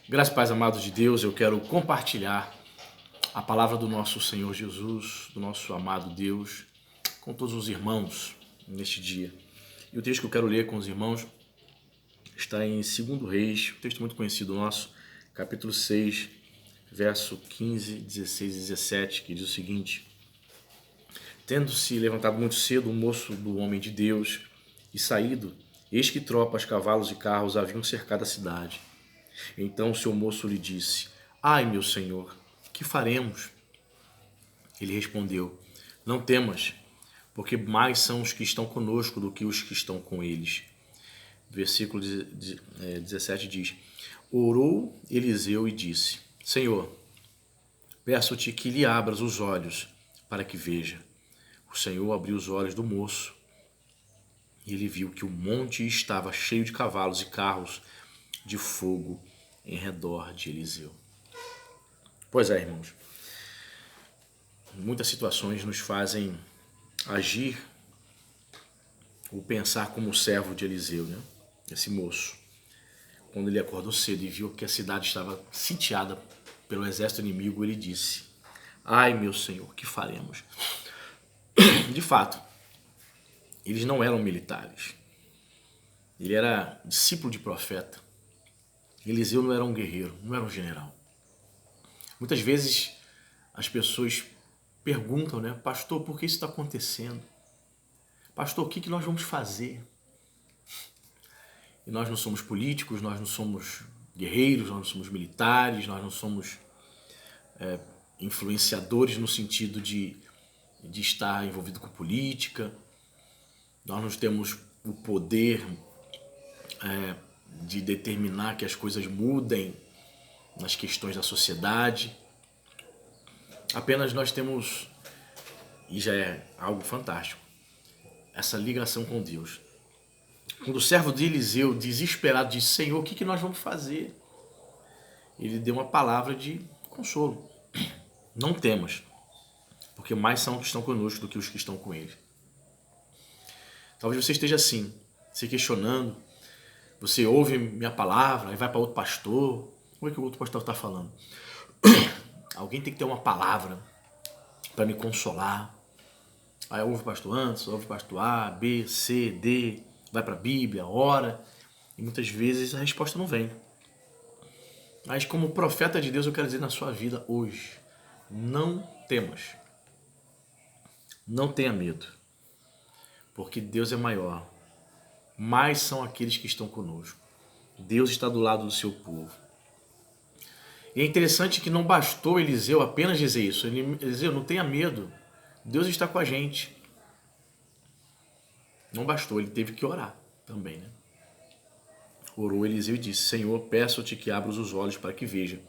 Graças e paz, amados de Deus, eu quero compartilhar a palavra do nosso Senhor Jesus, do nosso amado Deus, com todos os irmãos neste dia. E o texto que eu quero ler com os irmãos está em 2 Reis, um texto muito conhecido nosso, capítulo 6, verso 15, 16 e 17, que diz o seguinte: Tendo-se levantado muito cedo o moço do homem de Deus e saído, eis que tropas, cavalos e carros haviam cercado a cidade. Então o seu moço lhe disse: Ai, meu senhor, que faremos? Ele respondeu: Não temas, porque mais são os que estão conosco do que os que estão com eles. Versículo 17 diz: Orou Eliseu e disse: Senhor, peço-te que lhe abras os olhos para que veja. O Senhor abriu os olhos do moço e ele viu que o monte estava cheio de cavalos e carros de fogo em redor de Eliseu. Pois é, irmãos, muitas situações nos fazem agir ou pensar como o servo de Eliseu, né? Esse moço, quando ele acordou cedo e viu que a cidade estava sitiada pelo exército inimigo, ele disse: Ai, meu senhor, que faremos? De fato, eles não eram militares. Ele era discípulo de profeta. Eliseu não era um guerreiro, não era um general. Muitas vezes as pessoas perguntam, né? Pastor, por que isso está acontecendo? Pastor, o que nós vamos fazer? E nós não somos políticos, nós não somos guerreiros, nós não somos militares, nós não somos influenciadores no sentido de estar envolvido com política. Nós não temos o poder de determinar que as coisas mudem nas questões da sociedade. Apenas nós temos, e já é algo fantástico, essa ligação com Deus. Quando o servo de Eliseu, desesperado, disse: Senhor, o que nós vamos fazer? Ele deu uma palavra de consolo. Não temas, porque mais são os que estão conosco do que os que estão com ele. Talvez você esteja assim, se questionando. Você ouve minha palavra e vai para outro pastor. Como é que o outro pastor está falando? Alguém tem que ter uma palavra para me consolar. Aí ouve o pastor antes, ouve o pastor A, B, C, D, vai para a Bíblia, ora. E muitas vezes a resposta não vem. Mas como profeta de Deus, eu quero dizer na sua vida hoje: não temas. Não tenha medo. Porque Deus é maior. Mais são aqueles que estão conosco. Deus está do lado do seu povo. E é interessante que não bastou Eliseu apenas dizer isso. Eliseu, não tenha medo. Deus está com a gente. Não bastou, ele teve que orar também, né? Orou Eliseu e disse: Senhor, peço-te que abras os olhos para que veja.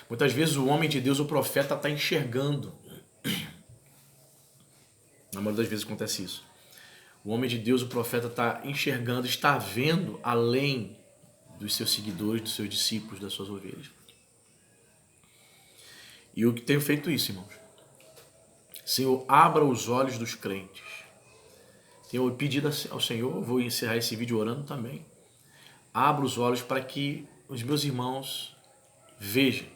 Muitas vezes o homem de Deus, o profeta, está enxergando. Na maioria das vezes acontece isso. O homem de Deus, o profeta, está enxergando, está vendo além dos seus seguidores, dos seus discípulos, das suas ovelhas. E eu que tenho feito isso, irmãos. Senhor, abra os olhos dos crentes. Tenho pedido ao Senhor, vou encerrar esse vídeo orando também. Abra os olhos para que os meus irmãos vejam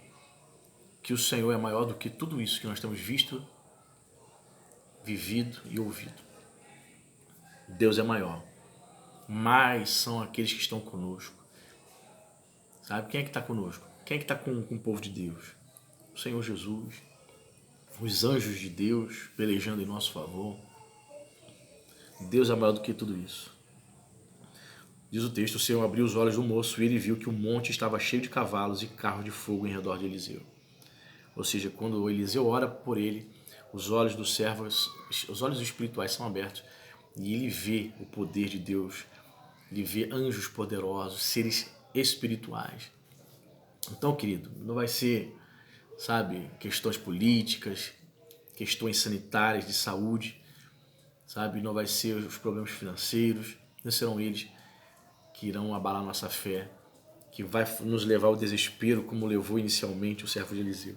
que o Senhor é maior do que tudo isso que nós temos visto, vivido e ouvido. Deus é maior. Mais são aqueles que estão conosco. Sabe quem é que está conosco? Quem é que está com o povo de Deus? O Senhor Jesus. Os anjos de Deus pelejando em nosso favor. Deus é maior do que tudo isso. Diz o texto: o Senhor abriu os olhos do moço e ele viu que o monte estava cheio de cavalos e carros de fogo em redor de Eliseu. Ou seja, quando Eliseu ora por ele, os olhos dos servos, os olhos espirituais são abertos e ele vê o poder de Deus. Ele vê anjos poderosos, seres espirituais. Então, querido, não vai ser, sabe, questões políticas, questões sanitárias, de saúde, sabe? Não vai ser os problemas financeiros, não serão eles que irão abalar nossa fé, que vai nos levar ao desespero, como levou inicialmente o servo de Eliseu,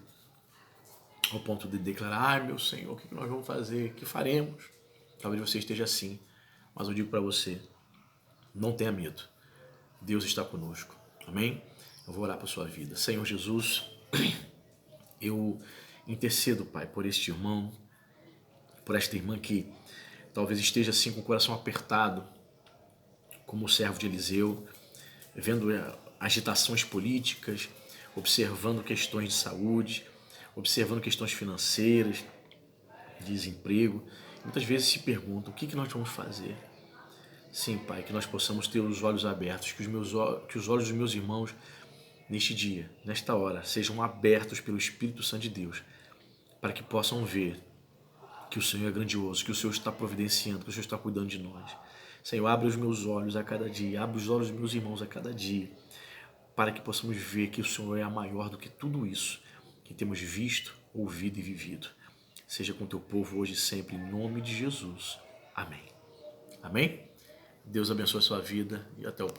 ao ponto de declarar: ai, meu Senhor, o que nós vamos fazer? O que faremos? Talvez você esteja assim, mas eu digo para você: não tenha medo. Deus está conosco. Amém? Eu vou orar por sua vida. Senhor Jesus, eu intercedo, Pai, por este irmão, por esta irmã que talvez esteja assim com o coração apertado, como o servo de Eliseu, vendo agitações políticas, observando questões de saúde, observando questões financeiras, desemprego. Muitas vezes se perguntam: o que nós vamos fazer? Sim, Pai, que nós possamos ter os olhos abertos, que os olhos dos meus irmãos neste dia, nesta hora, sejam abertos pelo Espírito Santo de Deus, para que possam ver que o Senhor é grandioso, que o Senhor está providenciando, que o Senhor está cuidando de nós. Senhor, abre os meus olhos a cada dia, abre os olhos dos meus irmãos a cada dia, para que possamos ver que o Senhor é maior do que tudo isso que temos visto, ouvido e vivido. Seja com teu povo hoje e sempre, em nome de Jesus. Amém. Amém? Deus abençoe a sua vida e até o próximo.